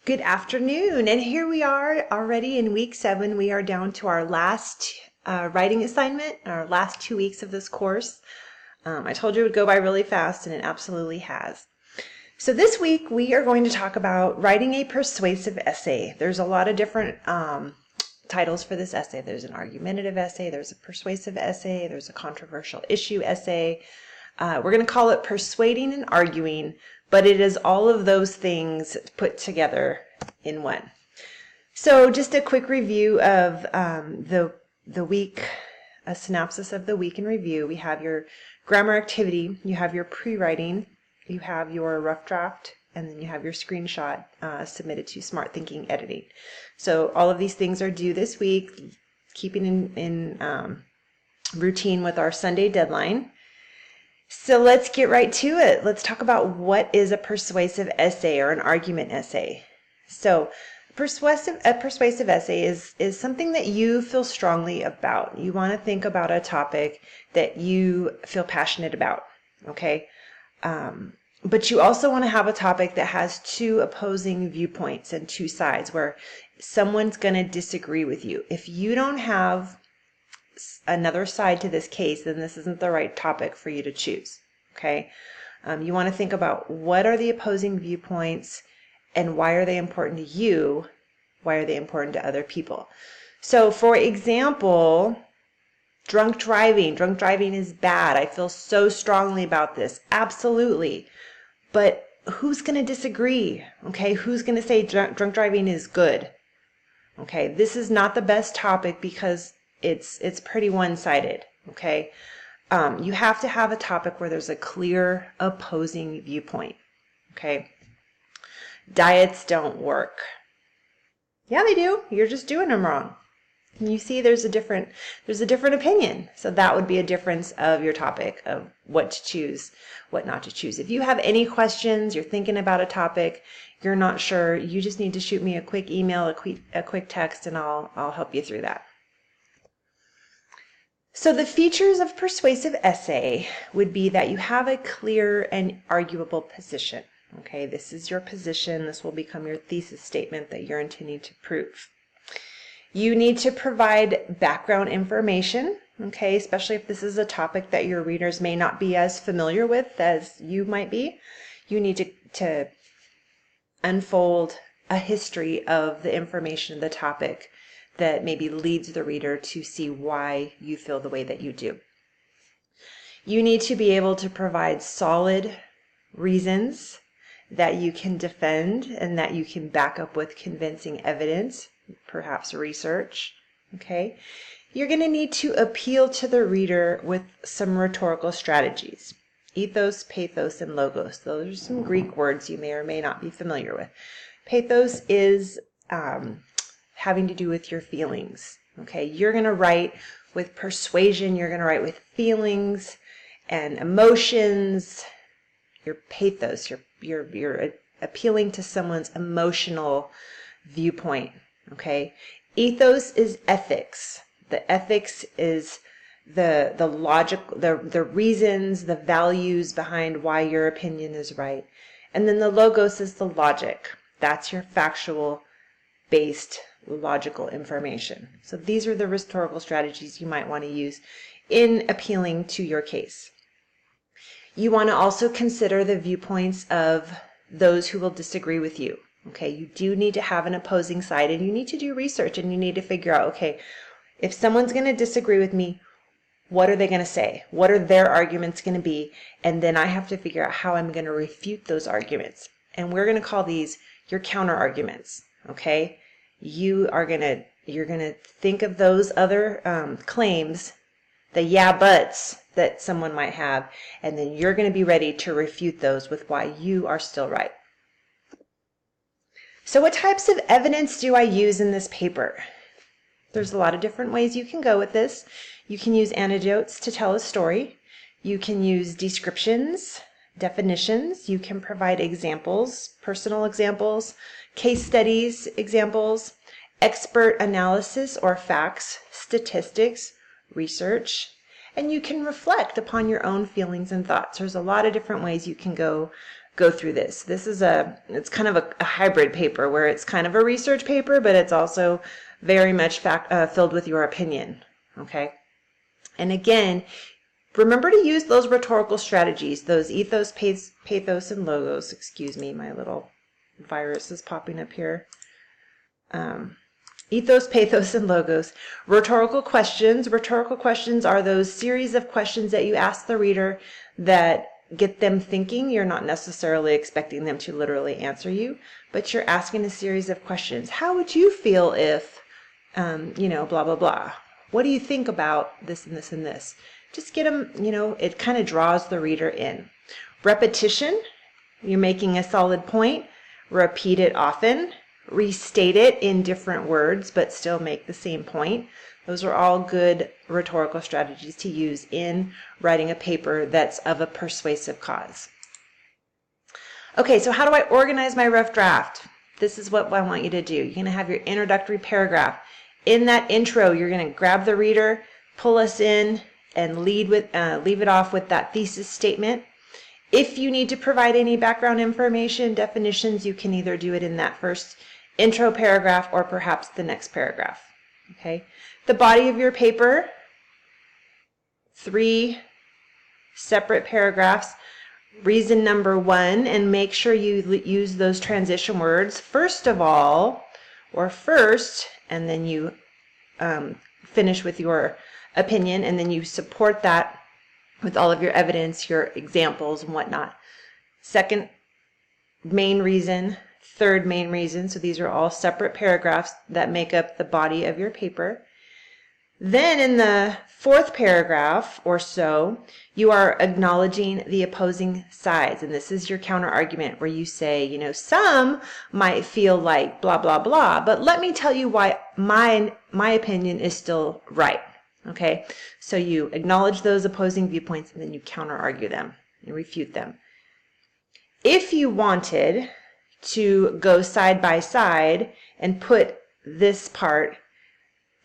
Good afternoon, and here we are already in week 7. We are down to our last writing assignment, our last 2 weeks of this course. I told you it would go by really fast, and it absolutely has. So this week we are going to talk about writing a persuasive essay. There's a lot of different titles for this essay. There's an argumentative essay, there's a persuasive essay, there's a controversial issue essay. We're going to call it persuading and arguing, but it is all of those things put together in one. So just a quick review of the week, a synopsis of the week in review. We have your grammar activity, you have your pre-writing, you have your rough draft, and then you have your screenshot submitted to Smart Thinking Editing. So all of these things are due this week, keeping in routine with our Sunday deadline. So let's get right to it. Let's talk about what is a persuasive essay or an argument essay. So a persuasive essay is something that you feel strongly about. You want to think about a topic that you feel passionate about, okay? But you also want to have a topic that has two opposing viewpoints and two sides where someone's going to disagree with you. If you don't have another side to this case, then this isn't the right topic for you to choose, okay? You want to think about what are the opposing viewpoints and why are they important to you? Why are they important to other people? So for example, drunk driving. Drunk driving is bad. I feel so strongly about this. Absolutely. But who's going to disagree? Okay, who's going to say drunk driving is good? Okay, this is not the best topic because it's pretty one-sided, okay? You have to have a topic where there's a clear opposing viewpoint, okay? Diets don't work. Yeah, they do. You're just doing them wrong. You see there's a different opinion. So that would be a difference of your topic, of what to choose, what not to choose. If you have any questions, you're thinking about a topic, you're not sure, you just need to shoot me a quick email, a quick text, and I'll help you through that. So the features of persuasive essay would be that you have a clear and arguable position. Okay, this is your position. This will become your thesis statement that you're intending to prove. You need to provide background information, okay, especially if this is a topic that your readers may not be as familiar with as you might be. You need to unfold a history of the information of the topic that maybe leads the reader to see why you feel the way that you do. You need to be able to provide solid reasons that you can defend and that you can back up with convincing evidence, perhaps research, okay? You're going to need to appeal to the reader with some rhetorical strategies. Ethos, pathos, and logos. Those are some Greek words you may or may not be familiar with. Pathos is having to do with your feelings, okay? You're going to write with persuasion, you're going to write with feelings and emotions. Your pathos, you're appealing to someone's emotional viewpoint, okay? Ethos is ethics. The ethics is the logic, the reasons, the values behind why your opinion is right. And then the logos is the logic. That's your factual based logical information. So these are the rhetorical strategies you might want to use in appealing to your case. You want to also consider the viewpoints of those who will disagree with you. Okay, you do need to have an opposing side and you need to do research and you need to figure out, okay, if someone's going to disagree with me, what are they going to say? What are their arguments going to be? And then I have to figure out how I'm going to refute those arguments. And we're going to call these your counter arguments. Okay, you're going to think of those other claims, the yeah buts that someone might have, and then you're going to be ready to refute those with why you are still right. So what types of evidence do I use in this paper? There's a lot of different ways you can go with this. You can use anecdotes to tell a story. You can use descriptions, definitions. You can provide examples, personal examples, case studies examples, expert analysis or facts, statistics, research, and you can reflect upon your own feelings and thoughts. There's a lot of different ways you can go go through this. It's kind of a hybrid paper where it's kind of a research paper, but it's also very much filled with your opinion, okay? And again, remember to use those rhetorical strategies, those ethos, pathos, and logos. Excuse me, my little virus is popping up here. Ethos, pathos, and logos. Rhetorical questions. Rhetorical questions are those series of questions that you ask the reader that get them thinking. You're not necessarily expecting them to literally answer you, but you're asking a series of questions. How would you feel if, blah, blah, blah. What do you think about this and this and this? Just get them, it kind of draws the reader in. Repetition. You're making a solid point. Repeat it often. Restate it in different words, but still make the same point. Those are all good rhetorical strategies to use in writing a paper that's of a persuasive cause. Okay, so how do I organize my rough draft? This is what I want you to do. You're going to have your introductory paragraph. In that intro, you're going to grab the reader, pull us in, and leave it off with that thesis statement. If you need to provide any background information, definitions, you can either do it in that first intro paragraph or perhaps the next paragraph. Okay. The body of your paper, 3 separate paragraphs. Reason number 1, and make sure you use those transition words first of all, or first, and then you finish with your opinion, and then you support that with all of your evidence, your examples, and whatnot. Second main reason, third main reason. So these are all separate paragraphs that make up the body of your paper. Then in the 4th paragraph or so, you are acknowledging the opposing sides. And this is your counter argument where you say, some might feel like blah, blah, blah, but let me tell you why my opinion is still right. Okay, so you acknowledge those opposing viewpoints and then you counter argue them, you refute them. If you wanted to go side by side and put this part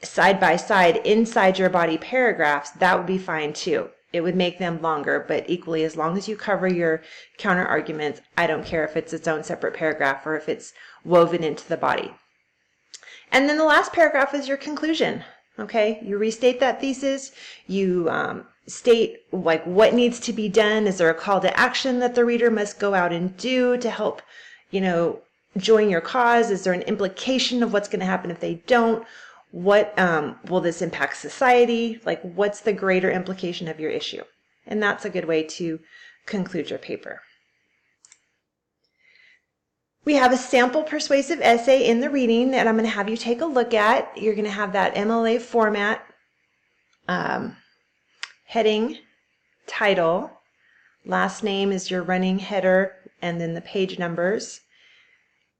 side by side inside your body paragraphs, that would be fine too. It would make them longer, but equally, as long as you cover your counter arguments, I don't care if it's its own separate paragraph or if it's woven into the body. And then the last paragraph is your conclusion. Okay, you restate that thesis, you state like what needs to be done. Is there a call to action that the reader must go out and do to help, join your cause? Is there an implication of what's going to happen if they don't? What will this impact society? Like, what's the greater implication of your issue? And that's a good way to conclude your paper. We have a sample persuasive essay in the reading that I'm going to have you take a look at. You're going to have that MLA format, heading, title, last name is your running header, and then the page numbers.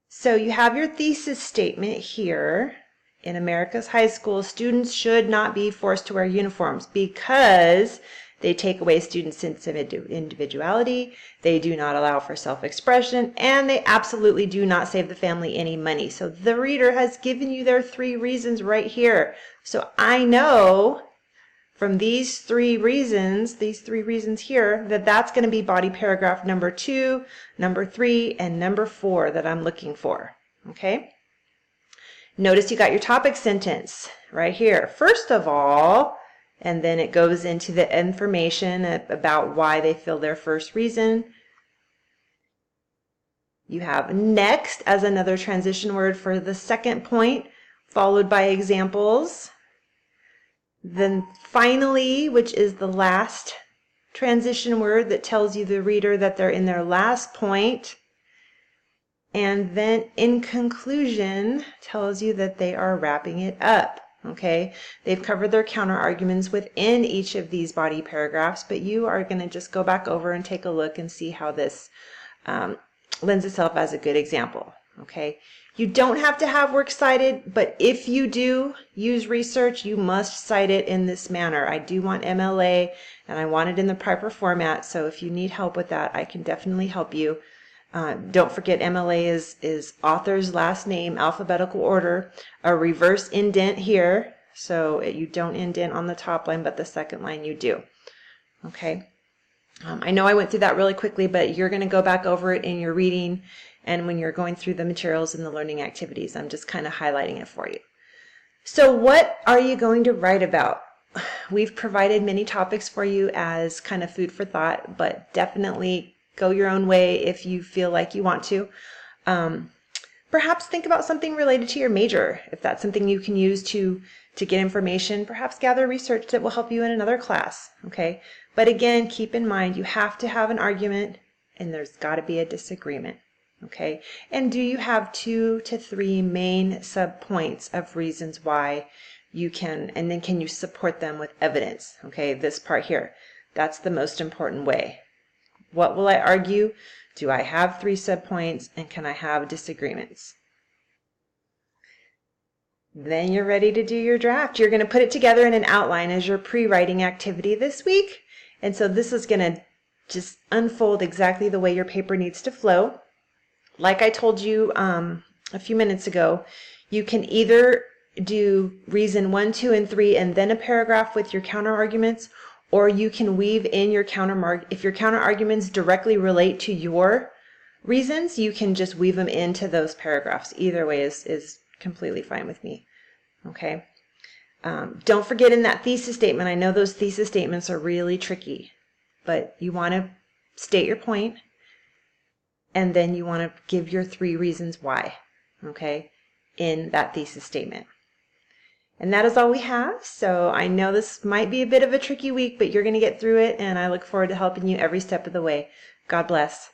So you have your thesis statement here. In America's high schools, students should not be forced to wear uniforms because they take away students' sense of individuality, they do not allow for self-expression, and they absolutely do not save the family any money. So the reader has given you their 3 reasons right here. So I know from these 3 reasons here, that that's going to be body paragraph number 2, number 3, and number 4 that I'm looking for. Okay? Notice you got your topic sentence right here. First of all, and then it goes into the information about why they feel their first reason. You have next as another transition word for the second point, followed by examples. Then finally, which is the last transition word that tells you, the reader, that they're in their last point. And then in conclusion, tells you that they are wrapping it up. Okay, they've covered their counter arguments within each of these body paragraphs, but you are going to just go back over and take a look and see how this lends itself as a good example. Okay, you don't have to have works cited, but if you do use research, you must cite it in this manner. I do want MLA and I want it in the proper format, so if you need help with that, I can definitely help you. Don't forget, MLA is author's last name, alphabetical order, a reverse indent here, so you don't indent on the top line, but the second line you do. Okay. I know I went through that really quickly, but you're going to go back over it in your reading and when you're going through the materials and the learning activities. I'm just kind of highlighting it for you. So what are you going to write about? We've provided many topics for you as kind of food for thought, but definitely go your own way if you feel like you want to. Perhaps think about something related to your major. If that's something you can use to get information, perhaps gather research that will help you in another class, okay? But again, keep in mind, you have to have an argument and there's got to be a disagreement, okay? And do you have 2 to 3 main sub-points of reasons why you can, and then can you support them with evidence, okay? This part here, that's the most important way. What will I argue? Do I have 3 sub-points, and can I have disagreements? Then you're ready to do your draft. You're going to put it together in an outline as your pre-writing activity this week. And so this is going to just unfold exactly the way your paper needs to flow. Like I told you a few minutes ago, you can either do reason 1, 2, and 3 and then a paragraph with your counter arguments, or you can weave in your if your counter arguments directly relate to your reasons, you can just weave them into those paragraphs. Either way is completely fine with me. Okay. Don't forget in that thesis statement, I know those thesis statements are really tricky, but you want to state your point and then you want to give your 3 reasons why, okay, in that thesis statement. And that is all we have. So I know this might be a bit of a tricky week, but you're going to get through it, and I look forward to helping you every step of the way. God bless.